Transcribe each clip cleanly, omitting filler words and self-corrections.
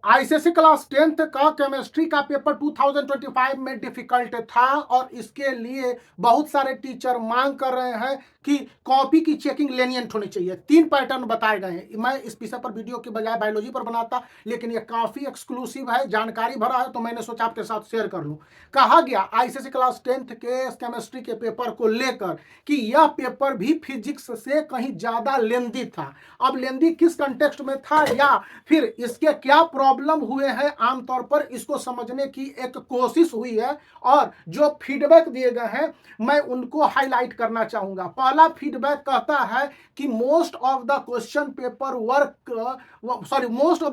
ICSE class 10th का chemistry का paper 2025 में डिफिकल्ट था और इसके लिए बहुत सारे टीचर मांग कर रहे हैं कि कॉपी की चेकिंग लेनियंट होनी चाहिए। 3 पैटर्न बताए गए हैं। मैं इस विषय पर वीडियो के बजाय बायोलॉजी पर बनाता, लेकिन ये काफ़ी एक्सक्लूसिव है, जानकारी भरा है, तो मैंने सोचा आपके साथ शेयर कर लूँ। कहा गया आईसीएसई क्लास 10th के केमिस्ट्री के पेपर को लेकर कि यह पेपर भी फिजिक्स से कहीं ज़्यादा लेंदी था। अब लेंदी किस कंटेक्स्ट में था या फिर इसके क्या प्रॉब्लम हुए हैं, आमतौर पर इसको समझने की एक कोशिश हुई है और जो फीडबैक दिए गए हैं मैं उनको हाईलाइट करना चाहूंगा। पहला फीडबैक कहता है कि most of the question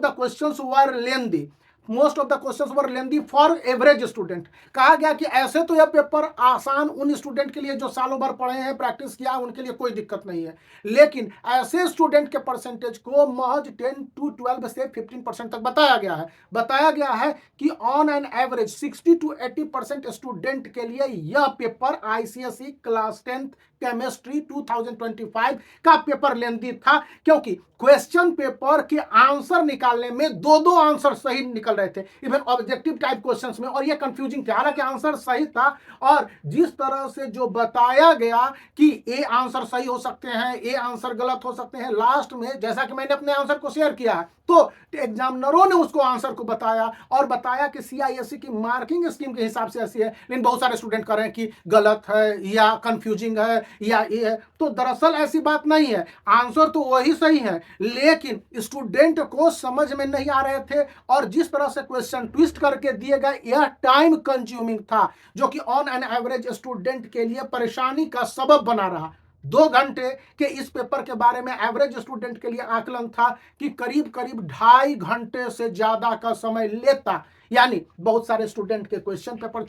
questions were lengthy. Most of the questions were lengthy for average student. कहा गया कि ऐसे तो यह पेपर आसान उन स्टूडेंट के लिए जो सालों भर पढ़े हैं, प्रैक्टिस किया, उनके लिए कोई दिक्कत नहीं है, लेकिन ऐसे स्टूडेंट के परसेंटेज को महज 10 to 12 से 15% तक बताया गया है। बताया गया है कि on an average 60 to 80% student के लिए यह paper ICSE class 10th chemistry 2025 का पेपर लेंदी था, क्योंकि क्वेश्चन पेपर के आंसर निकालने में दो आंसर सही निकल रहे थे, इवन ऑब्जेक्टिव टाइप क्वेश्चंस में, और ये कंफ्यूजिंग था। हालांकि आंसर सही था और जिस तरह से जो बताया गया कि ए आंसर सही हो सकते हैं, ए आंसर गलत हो सकते हैं, लास्ट में जैसा कि मैंने अपने आंसर को शेयर किया तो एग्जामिनरों ने उसको आंसर को बताया और बताया कि सीआईएससी की मार्किंग स्कीम के हिसाब से ऐसी है, लेकिन बहुत सारे स्टूडेंट कह रहे हैं कि गलत है या कंफ्यूजिंग है या ये है। तो दरअसल ऐसी बात नहीं है, आंसर तो वही सही है, लेकिन स्टूडेंट को समझ में नहीं आ रहे थे और जिस तरह से क्वेश्चन ट्विस्ट करके दिए गए यह टाइम कंज्यूमिंग था, जो कि ऑन एन एवरेज स्टूडेंट के लिए परेशानी का सबब बना रहा। 2 घंटे के इस पेपर के बारे में एवरेज स्टूडेंट के लिए आकलन था कि करीब करीब 2.5 घंटे से ज्यादा का समय लेता। यानी बहुत सारे स्टूडेंट के क्वेश्चन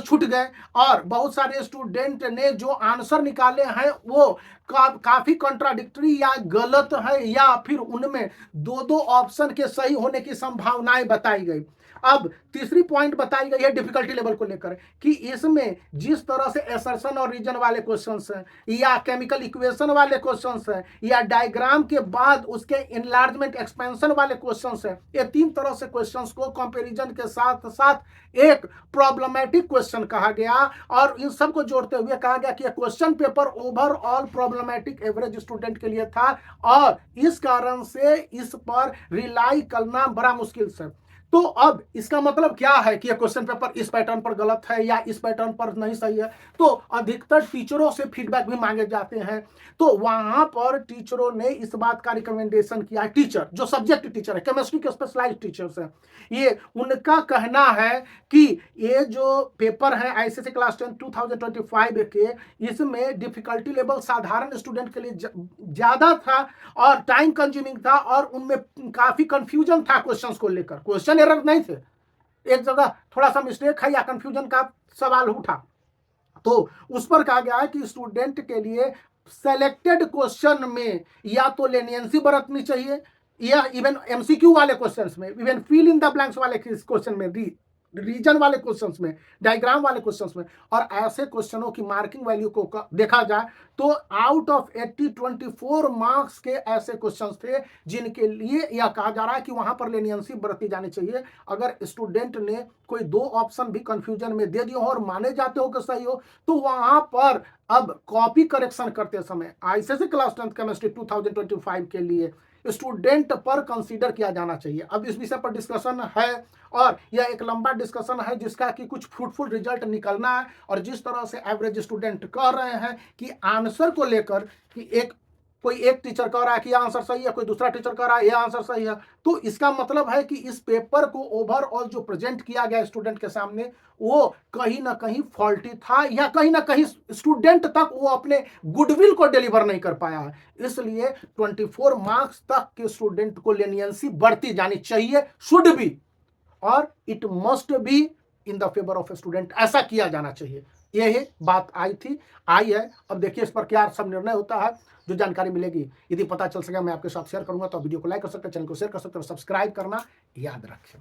छूट गए और बहुत सारे स्टूडेंट ने जो आंसर निकाले हैं वो काफी कॉन्ट्राडिक्टरी या गलत है, या फिर उनमें दो ऑप्शन के सही होने की संभावनाएं बताई गई। अब तीसरी पॉइंट बताई गई है डिफिकल्टी लेवल को लेकर कि इसमें जिस तरह से एसर्शन और रीजन वाले क्वेश्चंस हैं, या केमिकल इक्वेशन वाले क्वेश्चंस हैं, या डायग्राम के बाद उसके एनलार्जमेंट एक्सपेंशन वाले क्वेश्चंस हैं, ये 3 तरह से क्वेश्चंस को कंपैरिजन के साथ साथ एक प्रॉब्लमेटिक क्वेश्चन कहा गया और इन सबको जोड़ते हुए कहा गया कि question paper overall problematic average student के लिए था और इस कारण से इस पर रिलाई करना बड़ा मुश्किल है। तो अब इसका मतलब क्या है कि ये क्वेश्चन पेपर इस पैटर्न पर गलत है या इस पैटर्न पर नहीं सही है। तो अधिकतर टीचरों से फीडबैक भी मांगे जाते हैं, तो वहां पर टीचरों ने इस बात का रिकमेंडेशन किया है। टीचर जो सब्जेक्ट टीचर है, केमिस्ट्री के स्पेशलाइज्ड टीचर्स हैं, ये उनका कहना है कि ये जो पेपर है आईसीएसई क्लास 10 2025 के, इसमें डिफिकल्टी लेवल साधारण स्टूडेंट के लिए ज्यादा था और टाइम कंज्यूमिंग था और उनमें काफी कंफ्यूजन था क्वेश्चंस को लेकर। क्वेश्चन एरर नहीं थे, एक जगह थोड़ा सा मिस्टेक है या कंफ्यूजन का सवाल उठा, तो उस पर कहा गया है कि स्टूडेंट के लिए सेलेक्टेड क्वेश्चन में या तो लेनियंसी बरतनी चाहिए, या इवन एमसीक्यू वाले क्वेश्चंस में, even fill in the blanks वाले क्वेश्चन में, रीजन वाले क्वेश्चंस में, डायग्राम वाले क्वेश्चंस में, और ऐसे क्वेश्चनों की मार्किंग वैल्यू को देखा जाए तो आउट ऑफ 80 24 मार्क्स के ऐसे क्वेश्चंस थे जिनके लिए यह कहा जा रहा है कि वहां पर लेनियंसी बरती जानी चाहिए। अगर स्टूडेंट ने कोई 2 ऑप्शन भी कंफ्यूजन में दे दिए हो और माने जाते हो कि सही हो, तो वहां पर अब कॉपी करेक्शन करते समय आईसीएसई क्लास 10 केमिस्ट्री 2025 के लिए स्टूडेंट पर कंसीडर किया जाना चाहिए। अब इस विषय पर डिस्कशन है और यह एक लंबा डिस्कशन है जिसका कि कुछ फ्रूटफुल रिजल्ट निकलना है, और जिस तरह से एवरेज स्टूडेंट कह रहे हैं कि आंसर को लेकर कि कोई एक टीचर कह रहा है कि यह आंसर सही है, कोई दूसरा टीचर कह रहा है यह आंसर सही है, तो इसका मतलब है कि इस पेपर को ओवरऑल जो प्रेजेंट किया गया स्टूडेंट के सामने वो कहीं ना कहीं फॉल्टी था, या कहीं ना कहीं स्टूडेंट तक वो अपने गुडविल को डिलीवर नहीं कर पाया है। इसलिए 24 मार्क्स तक के स्टूडेंट को लेनियंसी बढ़ती जानी चाहिए, शुड बी, और it must be in the favour of student, ऐसा किया जाना चाहिए। यही बात आई है। अब देखिए इस पर क्या सब निर्णय होता है, जो जानकारी मिलेगी यदि पता चल सके मैं आपके साथ शेयर करूंगा। तो वीडियो को लाइक कर सकते हैं, चैनल को शेयर कर सकते हैं, सब्सक्राइब करना याद रखें।